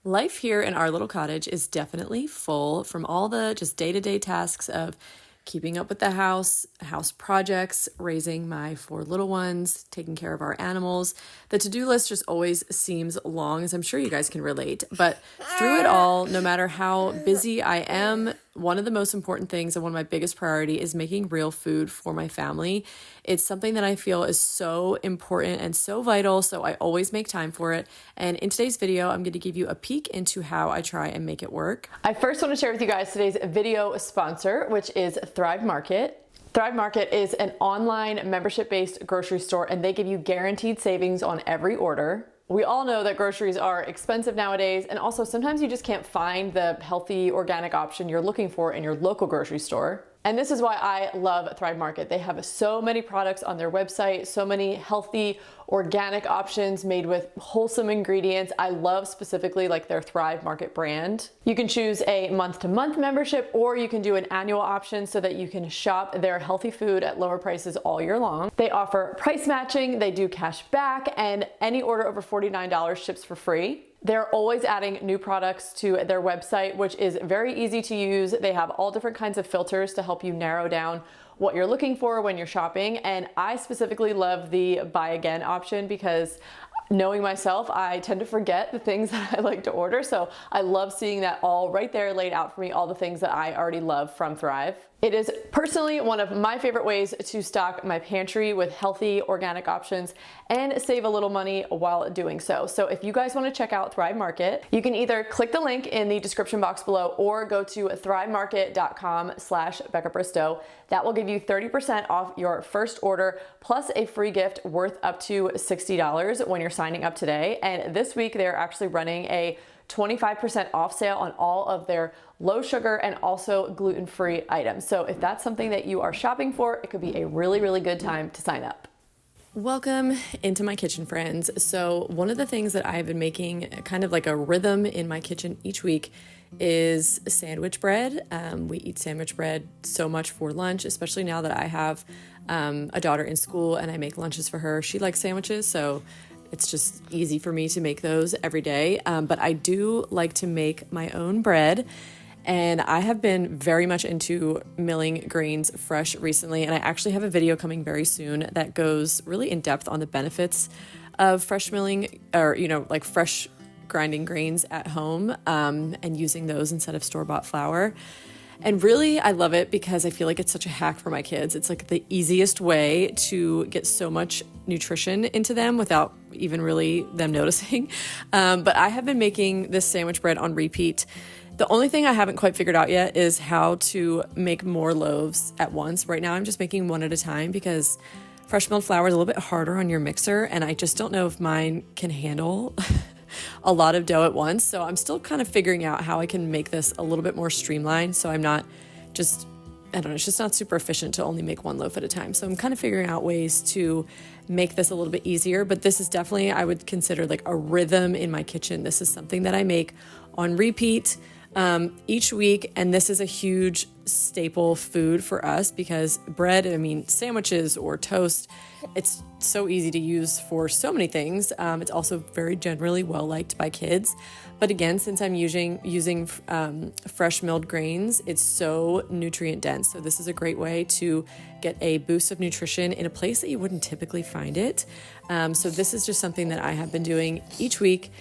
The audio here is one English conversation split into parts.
Life here in our little cottage is definitely full from all the just day-to-day tasks of keeping up with the house projects, raising my 4 little ones, taking care of our animals. The to-do list just always seems long, as I'm sure you guys can relate. But through it all, no matter how busy I am, one of the most important things and one of my biggest priority is making real food for my family. It's something that I feel is so important and so vital, so I always make time for it. And in today's video, I'm going to give you a peek into how I try and make it work. I first want to share with you guys today's video sponsor, which is Thrive Market. Thrive Market is an online membership-based grocery store, and they give you guaranteed savings on every order. We all know that groceries are expensive nowadays, and also sometimes you just can't find the healthy organic option you're looking for in your local grocery store. And this is why I love Thrive Market. They have so many products on their website, so many healthy, organic options made with wholesome ingredients. I love specifically like their Thrive Market brand. You can choose a month-to-month membership, or you can do an annual option so that you can shop their healthy food at lower prices all year long. They offer price matching, they do cash back, and any order over $49 ships for free. They're always adding new products to their website, which is very easy to use. They have all different kinds of filters to help you narrow down what you're looking for when you're shopping. And I specifically love the buy again option because knowing myself, I tend to forget the things that I like to order. So I love seeing that all right there laid out for me, all the things that I already love from Thrive. It is personally one of my favorite ways to stock my pantry with healthy organic options and save a little money while doing so. So if you guys want to check out Thrive Market, you can either click the link in the description box below or go to thrivemarket.com/Becca Bristow. That will give you 30% off your first order plus a free gift worth up to $60 when you're signing up today. And this week they're actually running a 25% off sale on all of their low sugar and also gluten-free items. So if that's something that you are shopping for, it could be a really, really good time to sign up. Welcome into my kitchen, friends. So one of the things that I've been making kind of like a rhythm in my kitchen each week is sandwich bread. We eat sandwich bread so much for lunch, especially now that I have a daughter in school and I make lunches for her. She likes sandwiches, so it's just easy for me to make those every day. But I do like to make my own bread. And I have been very much into milling grains fresh recently. And I actually have a video coming very soon that goes really in depth on the benefits of fresh milling, or, like fresh grinding grains at home, and using those instead of store-bought flour. And really, I love it because I feel like it's such a hack for my kids. It's like the easiest way to get so much nutrition into them without even really them noticing. But I have been making this sandwich bread on repeat. The only thing I haven't quite figured out yet is how to make more loaves at once. Right now, I'm just making one at a time because fresh milled flour is a little bit harder on your mixer, and I just don't know if mine can handle a lot of dough at once. So I'm still kind of figuring out how I can make this a little bit more streamlined so I'm not just, it's just not super efficient to only make one loaf at a time. So I'm kind of figuring out ways to make this a little bit easier, but this is definitely, I would consider like a rhythm in my kitchen. This is something that I make on repeat each week, and this is a huge staple food for us because bread, sandwiches or toast, it's so easy to use for so many things. It's also very generally well liked by kids. But again, since I'm using fresh milled grains, it's so nutrient dense. So this is a great way to get a boost of nutrition in a place that you wouldn't typically find it. So this is just something that I have been doing each week.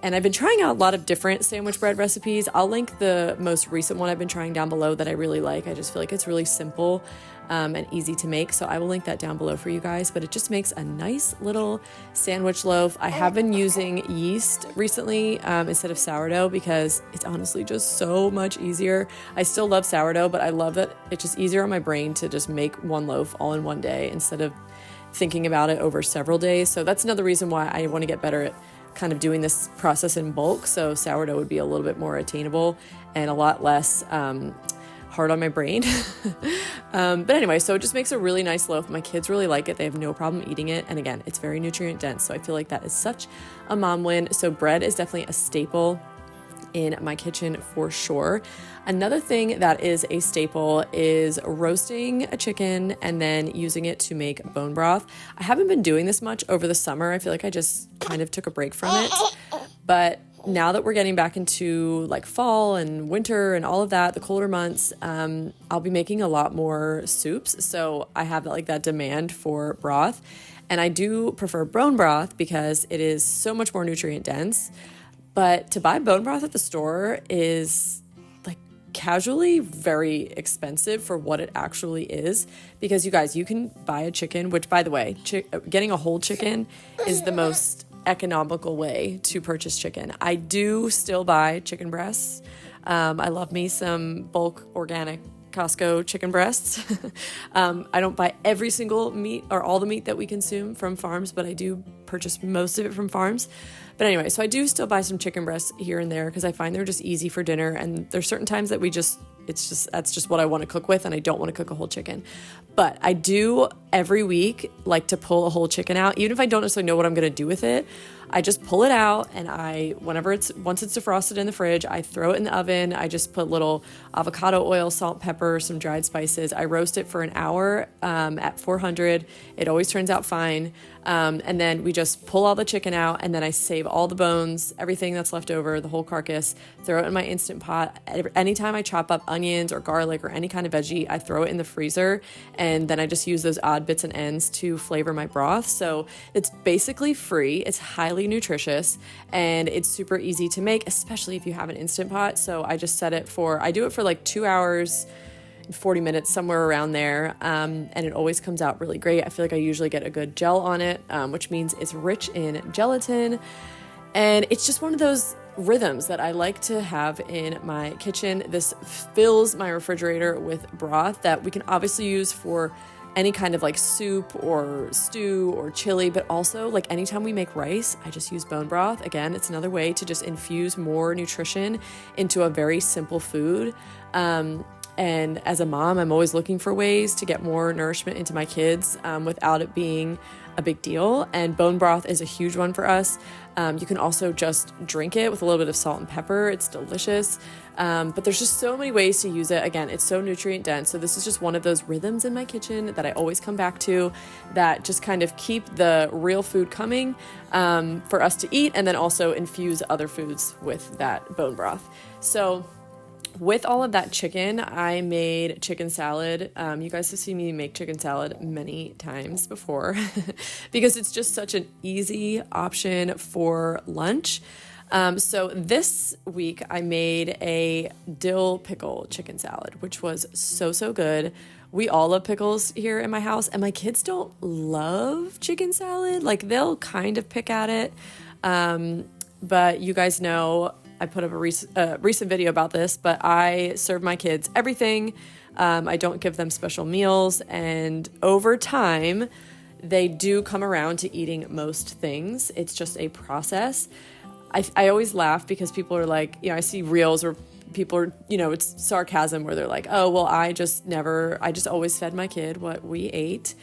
And I've been trying out a lot of different sandwich bread recipes. I'll link the most recent one I've been trying down below that I really like. I just feel like it's really simple and easy to make. So I will link that down below for you guys. But it just makes a nice little sandwich loaf. I have been using yeast recently instead of sourdough because it's honestly just so much easier. I still love sourdough, but I love that it's just easier on my brain to just make one loaf all in one day instead of thinking about it over several days. So that's another reason why I want to get better at kind of doing this process in bulk. So sourdough would be a little bit more attainable and a lot less hard on my brain. But anyway, so it just makes a really nice loaf. My kids really like it. They have no problem eating it. And again, it's very nutrient dense. So I feel like that is such a mom win. So bread is definitely a staple in my kitchen for sure. Another thing that is a staple is roasting a chicken and then using it to make bone broth. I haven't been doing this much over the summer. I feel like I just kind of took a break from it. But now that we're getting back into like fall and winter and all of that, the colder months, I'll be making a lot more soups. So I have like that demand for broth, and I do prefer bone broth because it is so much more nutrient dense. But to buy bone broth at the store is like casually very expensive for what it actually is, because you guys, you can buy a chicken, which by the way, getting a whole chicken is the most economical way to purchase chicken. I do still buy chicken breasts. I love me some bulk organic Costco chicken breasts. I don't buy every single meat or all the meat that we consume from farms, but I do purchase most of it from farms. But anyway, so I do still buy some chicken breasts here and there because I find they're just easy for dinner. And there's certain times that that's just what I want to cook with, and I don't want to cook a whole chicken. But I do every week like to pull a whole chicken out, even if I don't necessarily know what I'm going to do with it. I just pull it out, and once it's defrosted in the fridge, I throw it in the oven. I just put little avocado oil, salt, pepper, some dried spices. I roast it for an hour at 400. It always turns out fine. And then we just pull all the chicken out, and then I save all the bones, everything that's left over, the whole carcass, throw it in my Instant Pot. Anytime I chop up onions or garlic or any kind of veggie, I throw it in the freezer, and then I just use those odd bits and ends to flavor my broth. So it's basically free, it's highly nutritious, and it's super easy to make, especially if you have an Instant Pot. So I just I do it for like 2 hours, 40 minutes, somewhere around there, and it always comes out really great. I feel like I usually get a good gel on it, which means it's rich in gelatin, and it's just one of those rhythms that I like to have in my kitchen. This fills my refrigerator with broth that we can obviously use for any kind of like soup or stew or chili, but also like anytime we make rice, I just use bone broth. Again, it's another way to just infuse more nutrition into a very simple food. And as a mom, I'm always looking for ways to get more nourishment into my kids without it being a big deal. And bone broth is a huge one for us. You can also just drink it with a little bit of salt and pepper. It's delicious. But there's just so many ways to use it. Again, it's so nutrient dense. So this is just one of those rhythms in my kitchen that I always come back to, that just kind of keep the real food coming for us to eat, and then also infuse other foods with that bone broth. So with all of that chicken, I made chicken salad. You guys have seen me make chicken salad many times before because it's just such an easy option for lunch. So this week I made a dill pickle chicken salad, which was so good. We all love pickles here in my house, and my kids don't love chicken salad. Like, they'll kind of pick at it. But you guys know, I put up a recent video about this, but I serve my kids everything. I don't give them special meals, and over time, they do come around to eating most things. It's just a process. I always laugh because people are like, I see reels where people are, it's sarcasm where they're like, oh, well, I just always fed my kid what we ate,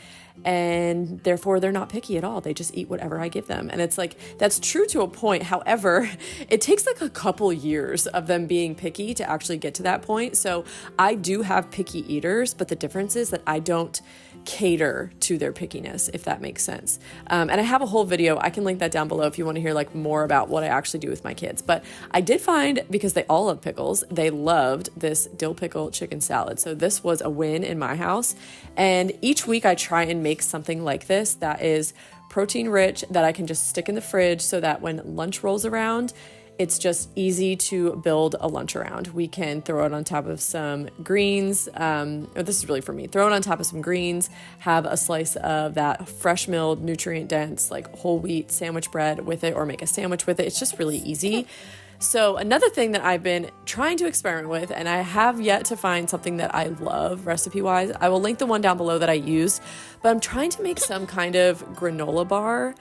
and therefore they're not picky at all. They just eat whatever I give them. And it's like, that's true to a point. However, it takes like a couple years of them being picky to actually get to that point. So I do have picky eaters, but the difference is that I don't cater to their pickiness, if that makes sense. And I have a whole video. I can link that down below if you want to hear like more about what I actually do with my kids. But I did find, because they all love pickles, they loved this dill pickle chicken salad. So this was a win in my house. And each week I try and make something like this that is protein rich, that I can just stick in the fridge so that when lunch rolls around, it's just easy to build a lunch around. We can throw it on top of some greens. This is really for me. Throw it on top of some greens, have a slice of that fresh milled, nutrient dense, like whole wheat sandwich bread with it, or make a sandwich with it. It's just really easy. So another thing that I've been trying to experiment with, and I have yet to find something that I love recipe wise, I will link the one down below that I used, but I'm trying to make some kind of granola bar.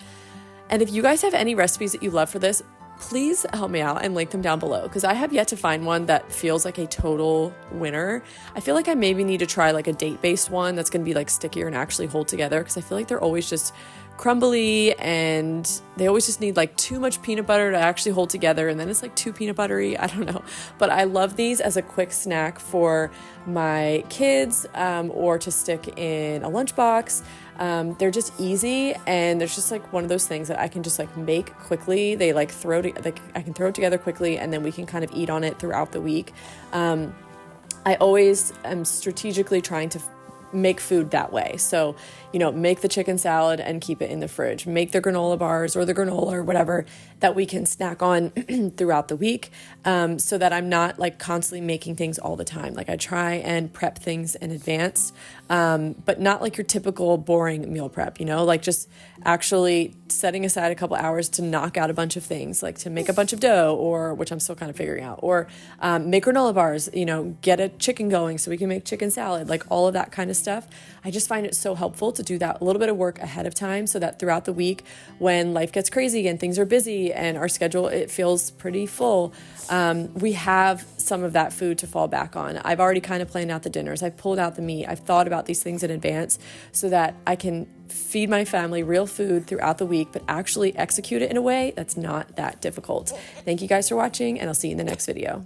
And if you guys have any recipes that you love for this, please help me out and link them down below, because I have yet to find one that feels like a total winner. I feel like I maybe need to try like a date-based one that's going to be like stickier and actually hold together, because I feel like they're always just crumbly and they always just need like too much peanut butter to actually hold together, and then it's like too peanut buttery. I don't know, but I love these as a quick snack for my kids, or to stick in a lunchbox. They're just easy, and there's just like one of those things that I can just like make quickly. They like I can throw it together quickly, and then we can kind of eat on it throughout the week. I always am strategically trying to make food that way. So, make the chicken salad and keep it in the fridge, make the granola bars or the granola or whatever that we can snack on throughout the week, so that I'm not like constantly making things all the time. Like I try and prep things in advance, but not like your typical boring meal prep, like just actually setting aside a couple hours to knock out a bunch of things, like to make a bunch of dough, or which I'm still kind of figuring out, or make granola bars, get a chicken going so we can make chicken salad, like all of that kind of stuff. I just find it so helpful to do that a little bit of work ahead of time, so that throughout the week when life gets crazy and things are busy and our schedule, it feels pretty full, we have some of that food to fall back on. I've already kind of planned out the dinners. I've pulled out the meat. I've thought about these things in advance so that I can feed my family real food throughout the week, but actually execute it in a way that's not that difficult. Thank you guys for watching, and I'll see you in the next video.